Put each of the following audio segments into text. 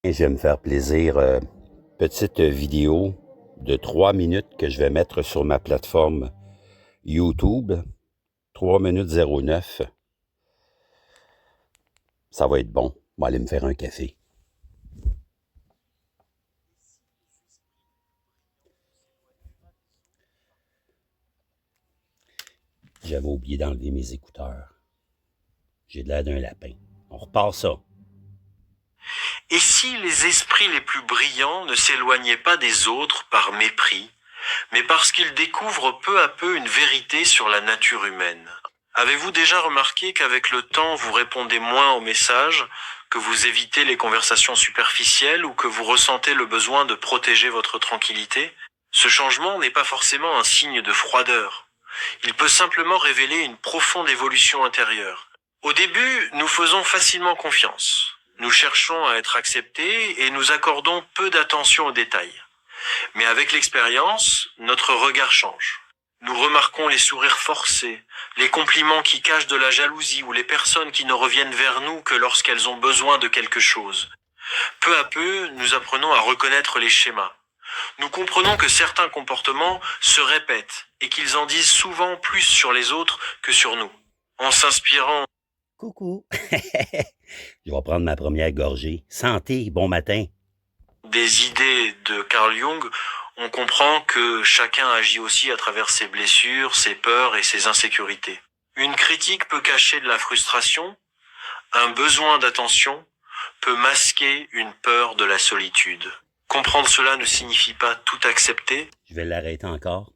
Et je vais me faire plaisir. Petite vidéo de 3 minutes que je vais mettre sur ma plateforme YouTube. 3 minutes 09. Ça va être bon. On va aller me faire un café. J'avais oublié d'enlever mes écouteurs. J'ai de l'air d'un lapin. On repart ça. Et si les esprits les plus brillants ne s'éloignaient pas des autres par mépris, mais parce qu'ils découvrent peu à peu une vérité sur la nature humaine? Avez-vous déjà remarqué qu'avec le temps vous répondez moins aux messages, que vous évitez les conversations superficielles ou que vous ressentez le besoin de protéger votre tranquillité? Ce changement n'est pas forcément un signe de froideur. Il peut simplement révéler une profonde évolution intérieure. Au début, nous faisons facilement confiance. Nous cherchons à être acceptés et nous accordons peu d'attention aux détails. Mais avec l'expérience, notre regard change. Nous remarquons les sourires forcés, les compliments qui cachent de la jalousie ou les personnes qui ne reviennent vers nous que lorsqu'elles ont besoin de quelque chose. Peu à peu, nous apprenons à reconnaître les schémas. Nous comprenons que certains comportements se répètent et qu'ils en disent souvent plus sur les autres que sur nous. En s'inspirant Coucou. Je vais prendre ma première gorgée. Santé, bon matin. des idées de Carl Jung, on comprend que chacun agit aussi à travers ses blessures, ses peurs et ses insécurités. Une critique peut cacher de la frustration, un besoin d'attention peut masquer une peur de la solitude. Comprendre cela ne signifie pas tout accepter. Je vais l'arrêter encore.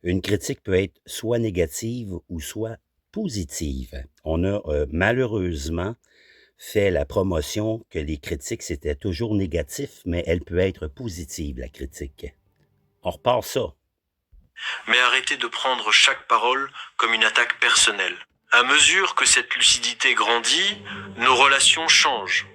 Une critique peut être soit négative ou soit positive. On a malheureusement fait la promotion que les critiques, c'était toujours négatif, mais elle peut être positive, la critique. On repart ça. Mais arrêtez de prendre chaque parole comme une attaque personnelle. À mesure que cette lucidité grandit, nos relations changent.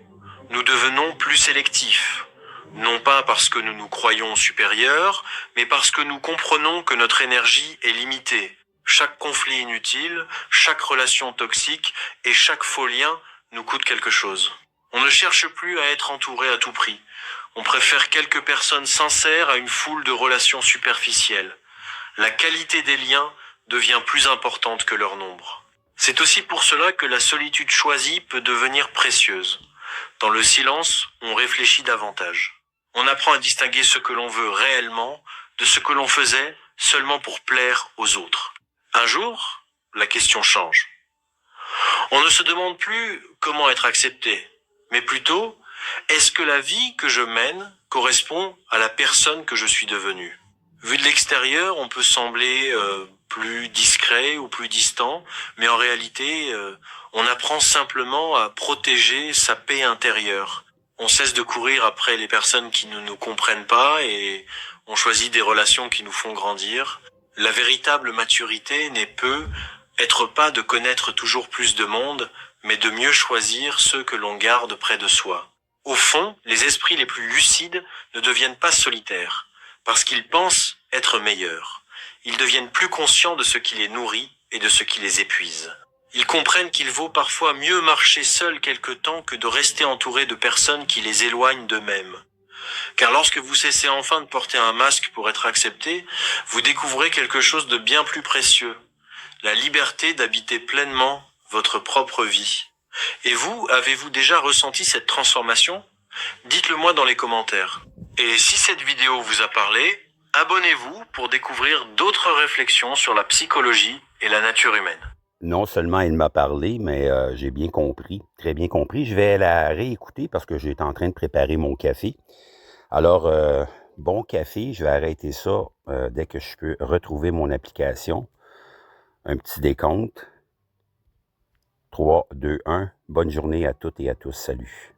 Nous devenons plus sélectifs. Non pas parce que nous nous croyons supérieurs, mais parce que nous comprenons que notre énergie est limitée. Chaque conflit inutile, chaque relation toxique et chaque faux lien nous coûte quelque chose. On ne cherche plus à être entouré à tout prix. On préfère quelques personnes sincères à une foule de relations superficielles. La qualité des liens devient plus importante que leur nombre. C'est aussi pour cela que la solitude choisie peut devenir précieuse. Dans le silence, on réfléchit davantage. On apprend à distinguer ce que l'on veut réellement de ce que l'on faisait seulement pour plaire aux autres. Un jour, la question change. On ne se demande plus comment être accepté, mais plutôt, est-ce que la vie que je mène correspond à la personne que je suis devenue? Vu de l'extérieur, on peut sembler plus discret ou plus distant, mais en réalité, on apprend simplement à protéger sa paix intérieure. On cesse de courir après les personnes qui ne nous comprennent pas et on choisit des relations qui nous font grandir. La véritable maturité n'est être pas de connaître toujours plus de monde, mais de mieux choisir ceux que l'on garde près de soi. Au fond, les esprits les plus lucides ne deviennent pas solitaires, parce qu'ils pensent être meilleurs. Ils deviennent plus conscients de ce qui les nourrit et de ce qui les épuise. Ils comprennent qu'il vaut parfois mieux marcher seul quelque temps que de rester entouré de personnes qui les éloignent d'eux-mêmes. Car lorsque vous cessez enfin de porter un masque pour être accepté, vous découvrez quelque chose de bien plus précieux. La liberté d'habiter pleinement votre propre vie. Et vous, avez-vous déjà ressenti cette transformation? Dites-le moi dans les commentaires. Et si cette vidéo vous a parlé, abonnez-vous pour découvrir d'autres réflexions sur la psychologie et la nature humaine. Non seulement il m'a parlé, mais j'ai bien compris, très bien compris. Je vais la réécouter parce que j'étais en train de préparer mon café. Alors, bon café, je vais arrêter ça dès que je peux retrouver mon application. Un petit décompte. 3, 2, 1. Bonne journée à toutes et à tous. Salut.